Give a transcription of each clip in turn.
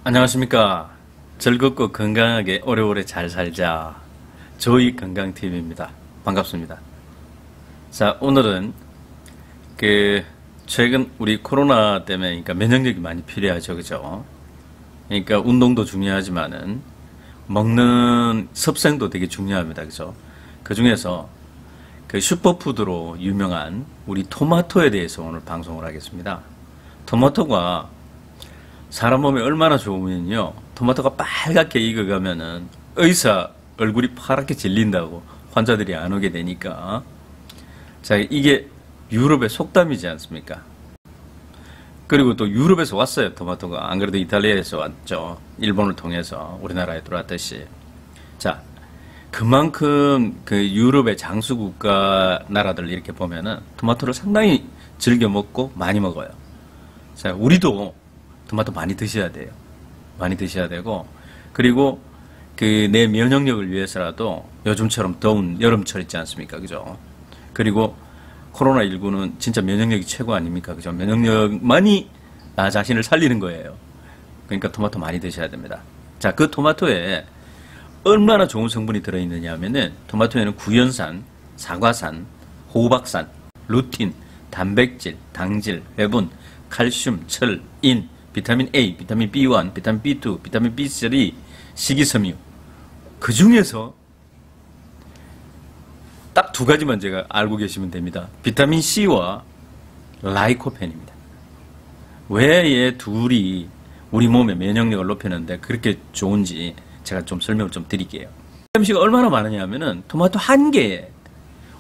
안녕하십니까. 즐겁고 건강하게 오래오래 잘 살자. 조이 건강TV입니다. 반갑습니다. 자, 오늘은 최근 우리 코로나 때문에 그러니까 면역력이 많이 필요하죠. 그죠? 그러니까 운동도 중요하지만은 먹는 섭생도 되게 중요합니다. 그죠? 그 중에서 슈퍼푸드로 유명한 우리 토마토에 대해서 오늘 방송을 하겠습니다. 토마토가 사람 몸에 얼마나 좋으면요. 토마토가 빨갛게 익어가면은 의사 얼굴이 파랗게 질린다고 환자들이 안 오게 되니까. 자, 이게 유럽의 속담이지 않습니까? 그리고 또 유럽에서 왔어요, 토마토가. 안 그래도 이탈리아에서 왔죠. 일본을 통해서 우리나라에 들어왔듯이. 자, 그만큼 유럽의 장수국가 나라들 이렇게 보면은 토마토를 상당히 즐겨 먹고 많이 먹어요. 자, 우리도 토마토 많이 드셔야 돼요. 많이 드셔야 되고, 그리고 내 면역력을 위해서라도 요즘처럼 더운 여름철 있지 않습니까? 그죠? 그리고 코로나19는 진짜 면역력이 최고 아닙니까? 그죠? 면역력만이 나 자신을 살리는 거예요. 그러니까 토마토 많이 드셔야 됩니다. 자, 그 토마토에 얼마나 좋은 성분이 들어있느냐 하면은 토마토에는 구연산, 사과산, 호박산, 루틴, 단백질, 당질, 회분, 칼슘, 철, 인, 비타민 A, 비타민 B1, 비타민 B2, 비타민 B3, 식이섬유. 그 중에서 딱 두 가지만 제가 알고 계시면 됩니다. 비타민 C와 라이코펜입니다. 왜 얘 둘이 우리 몸의 면역력을 높이는데 그렇게 좋은지 제가 좀 설명을 좀 드릴게요. 비타민 C가 얼마나 많으냐 하면은 토마토 한 개에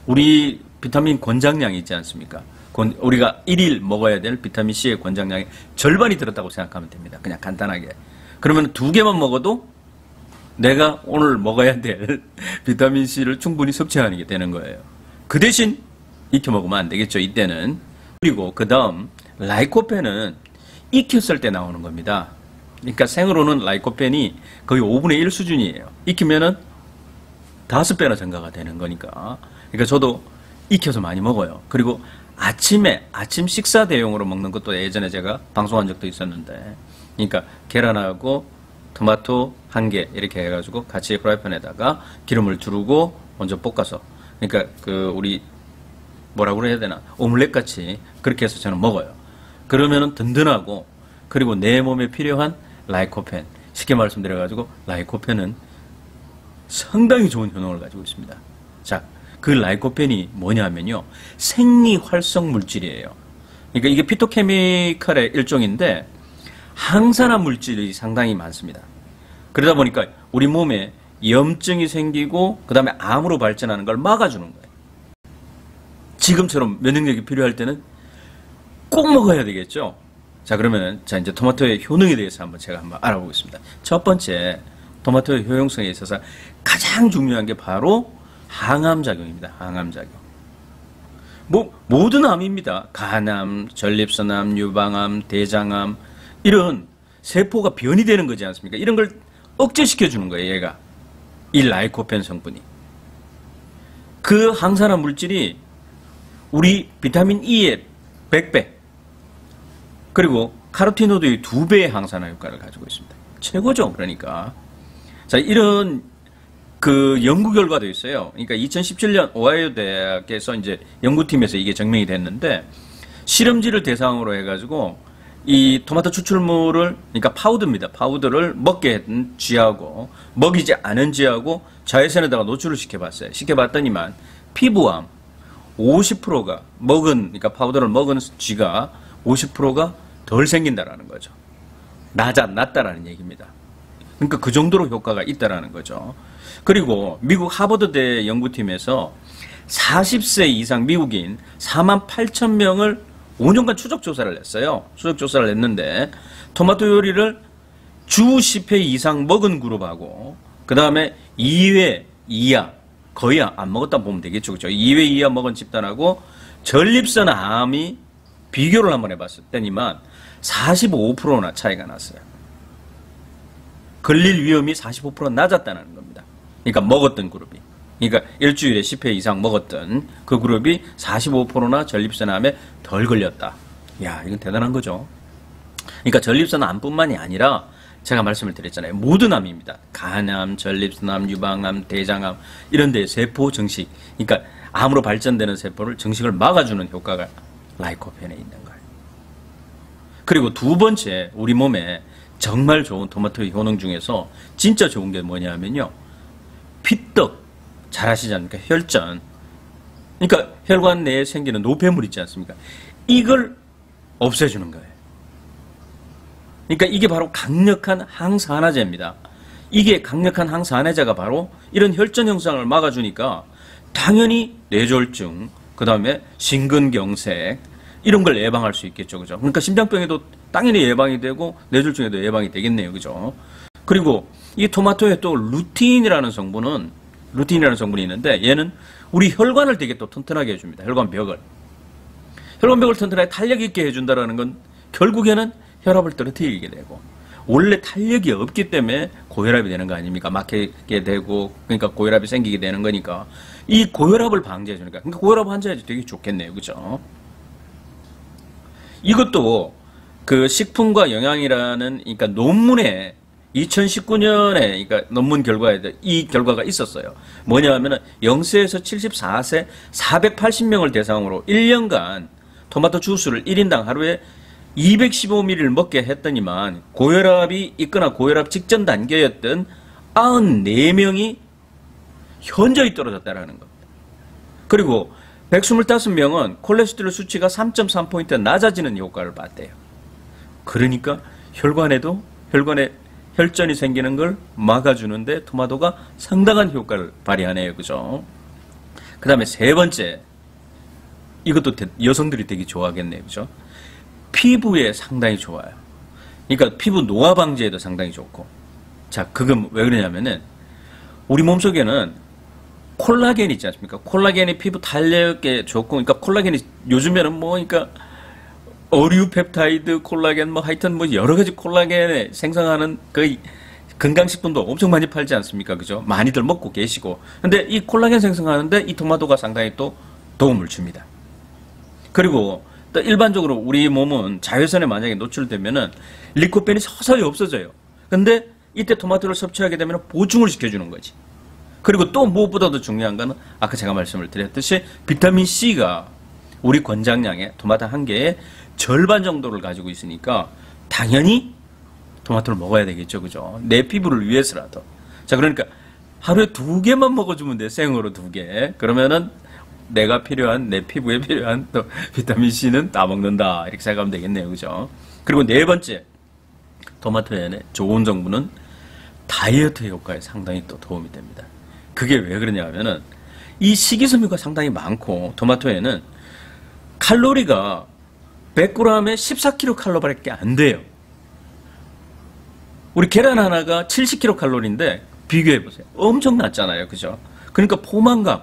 우리 비타민 권장량이 있지 않습니까? 우리가 1일 먹어야 될 비타민 C의 권장량의 절반이 들었다고 생각하면 됩니다. 그냥 간단하게. 그러면 두 개만 먹어도 내가 오늘 먹어야 될 비타민 C를 충분히 섭취하는 게 되는 거예요. 그 대신 익혀 먹으면 안 되겠죠, 이때는. 그리고 그 다음 라이코펜은 익혔을 때 나오는 겁니다. 그러니까 생으로는 라이코펜이 거의 5분의 1 수준이에요. 익히면은 5배나 증가가 되는 거니까. 그러니까 저도 익혀서 많이 먹어요. 그리고 아침 식사 대용으로 먹는 것도 예전에 제가 방송한 적도 있었는데, 그러니까 계란하고 토마토 한 개 이렇게 해가지고 같이 프라이팬에다가 기름을 두르고 먼저 볶아서, 그러니까 우리 뭐라고 그래야 되나, 오믈렛 같이 그렇게 해서 저는 먹어요. 그러면은 든든하고, 그리고 내 몸에 필요한 라이코펜, 쉽게 말씀드려가지고 라이코펜은 상당히 좋은 효능을 가지고 있습니다. 자, 그 라이코펜이 뭐냐면요, 생리활성 물질이에요. 그러니까 이게 피토케미칼의 일종인데 항산화 물질이 상당히 많습니다. 그러다 보니까 우리 몸에 염증이 생기고 그 다음에 암으로 발전하는 걸 막아주는 거예요. 지금처럼 면역력이 필요할 때는 꼭 먹어야 되겠죠. 자, 그러면 이제 토마토의 효능에 대해서 제가 한번 알아보겠습니다. 첫 번째, 토마토의 효용성에 있어서 가장 중요한 게 바로 항암작용입니다. 항암작용. 모든 암입니다. 간암, 전립선암, 유방암, 대장암, 이런 세포가 변이 되는 거지 않습니까? 이런 걸 억제시켜주는 거예요, 얘가. 이 라이코펜 성분이. 그 항산화 물질이 우리 비타민 E의 100배, 그리고 카로티노드의 2배의 항산화 효과를 가지고 있습니다. 최고죠, 그러니까. 자, 이런 연구 결과도 있어요. 그러니까 2017년 오하이오 대학에서 이제 연구팀에서 이게 증명이 됐는데, 실험지를 대상으로 해가지고 이 토마토 추출물을, 그러니까 파우더입니다. 파우더를 먹게 했던 쥐하고 먹이지 않은 쥐하고 자외선에다가 노출을 시켜봤어요. 시켜봤더니만 피부암 50%가 그러니까 파우더를 먹은 쥐가 50%가 덜 생긴다라는 거죠. 낫다라는 얘기입니다. 그러니까 그 정도로 효과가 있다라는 거죠. 그리고 미국 하버드대 연구팀에서 40세 이상 미국인 48,000명을 5년간 추적 조사를 했어요. 추적 조사를 했는데 토마토 요리를 주 10회 이상 먹은 그룹하고 그 다음에 2회 이하, 거의 안 먹었다 보면 되겠죠. 그렇죠? 2회 이하 먹은 집단하고 전립선 암이 비교를 한번 해봤을 때니만 45%나 차이가 났어요. 걸릴 위험이 45% 낮았다는 겁니다. 그러니까 먹었던 그룹이. 그러니까 일주일에 10회 이상 먹었던 그 그룹이 45%나 전립선암에 덜 걸렸다. 야, 이건 대단한 거죠. 그러니까 전립선암뿐만이 아니라 제가 말씀을 드렸잖아요. 모든 암입니다. 간암, 전립선암, 유방암, 대장암 이런 데 세포 정식, 그러니까 암으로 발전되는 세포를 정식을 막아주는 효과가 라이코펜에 있는 거예요. 그리고 두 번째, 우리 몸에 정말 좋은 토마토의 효능 중에서 진짜 좋은 게 뭐냐면요. 피떡, 잘 아시지 않습니까? 혈전. 그러니까 혈관 내에 생기는 노폐물 있지 않습니까? 이걸 없애주는 거예요. 그러니까 이게 바로 강력한 항산화제입니다. 이게 강력한 항산화제가 바로 이런 혈전 형성을 막아주니까 당연히 뇌졸중, 그 다음에 심근경색 이런 걸 예방할 수 있겠죠. 그죠? 그러니까 심장병에도 당연히 예방이 되고 뇌졸중에도 예방이 되겠네요. 그죠? 그리고 이 토마토에 또 루틴이라는 성분이 있는데 얘는 우리 혈관을 되게 또 튼튼하게 해줍니다. 혈관벽을 튼튼하게 탄력 있게 해준다는 건 결국에는 혈압을 떨어뜨리게 되고, 원래 탄력이 없기 때문에 고혈압이 되는 거 아닙니까? 막히게 되고, 그러니까 고혈압이 생기게 되는 거니까 이 고혈압을 방지해주니까, 그러니까 고혈압 환자에게 되게 좋겠네요. 그죠? 이것도 그 식품과 영양이라는, 그러니까 논문에 2019년에, 그러니까 논문 결과에 이 결과가 있었어요. 뭐냐 하면은 0세에서 74세 480명을 대상으로 1년간 토마토 주스를 1인당 하루에 215ml를 먹게 했더니만 고혈압이 있거나 고혈압 직전 단계였던 94명이 현저히 떨어졌다라는 겁니다. 그리고 125명은 콜레스테롤 수치가 3.3포인트 낮아지는 효과를 봤대요. 그러니까 혈관에 혈전이 생기는 걸 막아주는데 토마토가 상당한 효과를 발휘하네요. 그죠? 그 다음에 세 번째, 이것도 여성들이 되게 좋아하겠네요. 그죠? 피부에 상당히 좋아요. 그러니까 피부 노화 방지에도 상당히 좋고. 자, 그건 왜 그러냐면은 우리 몸속에는 콜라겐 있지 않습니까? 콜라겐이 피부 탄력에 좋고, 그러니까 콜라겐이 요즘에는 뭐, 그러니까 어류 펩타이드 콜라겐 뭐 하여튼 뭐 여러 가지 콜라겐에 생성하는 그 건강식품도 엄청 많이 팔지 않습니까? 그죠? 많이들 먹고 계시고. 근데 이 콜라겐 생성하는데 이 토마토가 상당히 또 도움을 줍니다. 그리고 또 일반적으로 우리 몸은 자외선에 만약에 노출되면은 리코펜이 서서히 없어져요. 근데 이때 토마토를 섭취하게 되면 보충을 시켜주는 거지. 그리고 또 무엇보다도 중요한 거는 아까 제가 말씀을 드렸듯이 비타민 C가 우리 권장량의 토마토 한 개의 절반 정도를 가지고 있으니까 당연히 토마토를 먹어야 되겠죠. 그죠? 내 피부를 위해서라도. 자, 그러니까 하루에 2개만 먹어주면 돼. 생으로 2개. 그러면은 내가 필요한, 내 피부에 필요한 또 비타민C는 다 먹는다. 이렇게 생각하면 되겠네요. 그죠? 그리고 네 번째, 토마토에 좋은 성분은 다이어트 효과에 상당히 또 도움이 됩니다. 그게 왜 그러냐 하면은 이 식이섬유가 상당히 많고 토마토에는 칼로리가 100g에 14kcal밖에 안 돼요. 우리 계란 하나가 70kcal인데 비교해보세요. 엄청 낮잖아요. 그죠? 그러니까 포만감.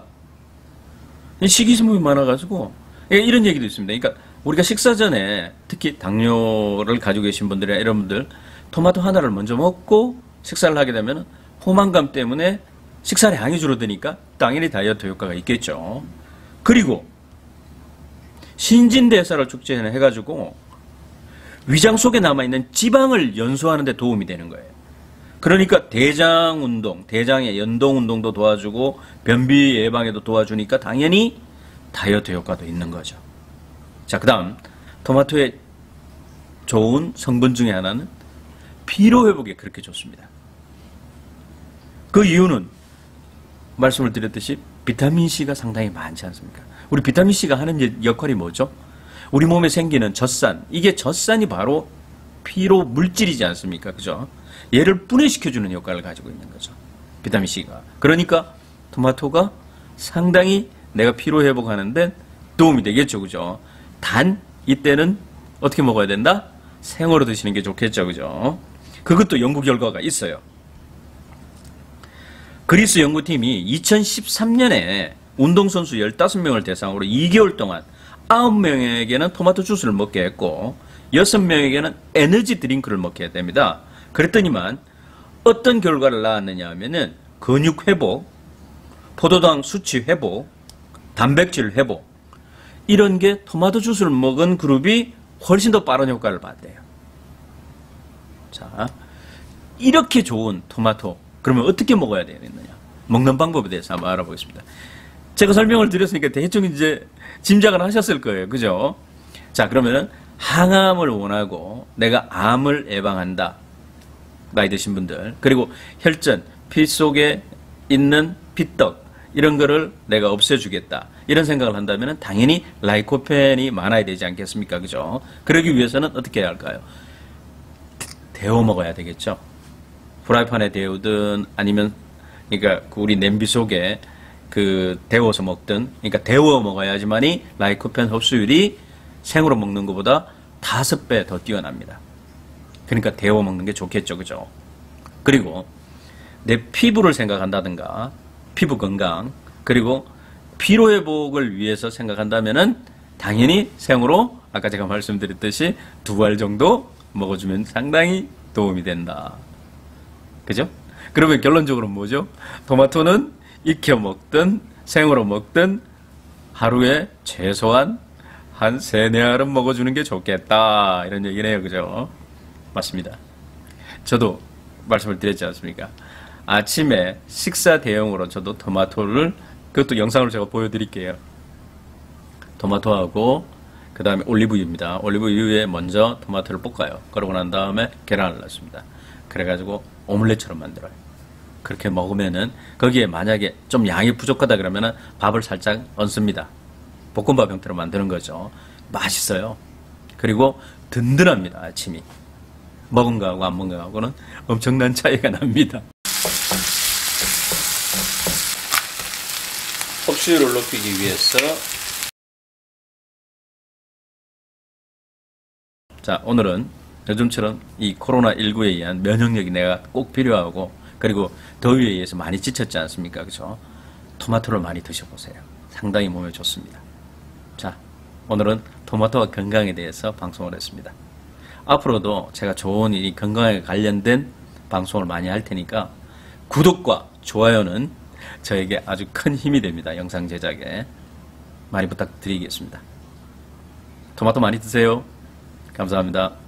식이섬유가 많아가지고 이런 얘기도 있습니다. 그러니까 우리가 식사 전에 특히 당뇨를 가지고 계신 분들이나 이런 분들 토마토 하나를 먼저 먹고 식사를 하게 되면 포만감 때문에 식사의 양이 줄어드니까 당연히 다이어트 효과가 있겠죠. 그리고 신진대사를 촉진해가지고 위장 속에 남아있는 지방을 연소하는 데 도움이 되는 거예요. 그러니까 대장 운동, 대장의 연동 운동도 도와주고 변비 예방에도 도와주니까 당연히 다이어트 효과도 있는 거죠. 자, 그 다음 토마토의 좋은 성분 중에 하나는 피로 회복에 그렇게 좋습니다. 그 이유는 말씀을 드렸듯이 비타민C가 상당히 많지 않습니까? 우리 비타민C가 하는 역할이 뭐죠? 우리 몸에 생기는 젖산, 이게 젖산이 바로 피로 물질이지 않습니까? 그죠? 얘를 분해시켜주는 역할을 가지고 있는 거죠. 비타민C가. 그러니까 토마토가 상당히 내가 피로 회복하는데 도움이 되겠죠. 그죠? 단 이때는 어떻게 먹어야 된다? 생으로 드시는 게 좋겠죠. 그죠? 그것도 연구 결과가 있어요. 그리스 연구팀이 2013년에 운동선수 15명을 대상으로 2개월 동안 9명에게는 토마토 주스를 먹게 했고 6명에게는 에너지 드링크를 먹게 했답니다. 그랬더니만 어떤 결과를 낳았느냐 하면은 근육 회복, 포도당 수치 회복, 단백질 회복 이런 게 토마토 주스를 먹은 그룹이 훨씬 더 빠른 효과를 봤대요. 자, 이렇게 좋은 토마토, 그러면 어떻게 먹어야 되겠느냐? 먹는 방법에 대해서 한번 알아보겠습니다. 제가 설명을 드렸으니까 대충 이제 짐작을 하셨을 거예요. 그죠? 자, 그러면은 항암을 원하고 내가 암을 예방한다. 나이 드신 분들. 그리고 혈전, 피 속에 있는 피떡, 이런 거를 내가 없애주겠다. 이런 생각을 한다면 당연히 라이코펜이 많아야 되지 않겠습니까? 그죠? 그러기 위해서는 어떻게 해야 할까요? 데워 먹어야 되겠죠. 프라이팬에 데우든 아니면 그러니까 우리 냄비 속에 그 데워서 먹든, 그러니까 데워 먹어야지만이 라이코펜 흡수율이 생으로 먹는 것보다 5배 더 뛰어납니다. 그러니까 데워 먹는 게 좋겠죠. 그죠? 그리고 내 피부를 생각한다든가 피부 건강, 그리고 피로 회복을 위해서 생각한다면은 당연히 생으로 아까 제가 말씀드렸듯이 2알 정도 먹어주면 상당히 도움이 된다. 그죠? 그러면 결론적으로 뭐죠? 토마토는 익혀 먹든 생으로 먹든 하루에 최소한 한 3-4알은 먹어주는 게 좋겠다. 이런 얘기네요. 그죠? 맞습니다. 저도 말씀을 드렸지 않습니까? 아침에 식사 대용으로 저도 토마토를, 그것도 영상으로 제가 보여드릴게요. 토마토하고 그 다음에 올리브유입니다. 올리브유에 먼저 토마토를 볶아요. 그러고 난 다음에 계란을 넣습니다. 그래가지고 오믈렛처럼 만들어요. 그렇게 먹으면은 거기에 만약에 좀 양이 부족하다 그러면은 밥을 살짝 얹습니다. 볶음밥 형태로 만드는 거죠. 맛있어요. 그리고 든든합니다. 아침이. 먹은 거하고 안 먹은 거하고는 엄청난 차이가 납니다. 흡수율을 높이기 위해서 자, 오늘은 요즘처럼 이 코로나19에 의한 면역력이 내가 꼭 필요하고, 그리고 더위에 의해서 많이 지쳤지 않습니까? 그죠? 토마토를 많이 드셔보세요. 상당히 몸에 좋습니다. 자, 오늘은 토마토와 건강에 대해서 방송을 했습니다. 앞으로도 제가 좋은 이 건강에 관련된 방송을 많이 할 테니까 구독과 좋아요는 저에게 아주 큰 힘이 됩니다. 영상 제작에. 많이 부탁드리겠습니다. 토마토 많이 드세요. 감사합니다.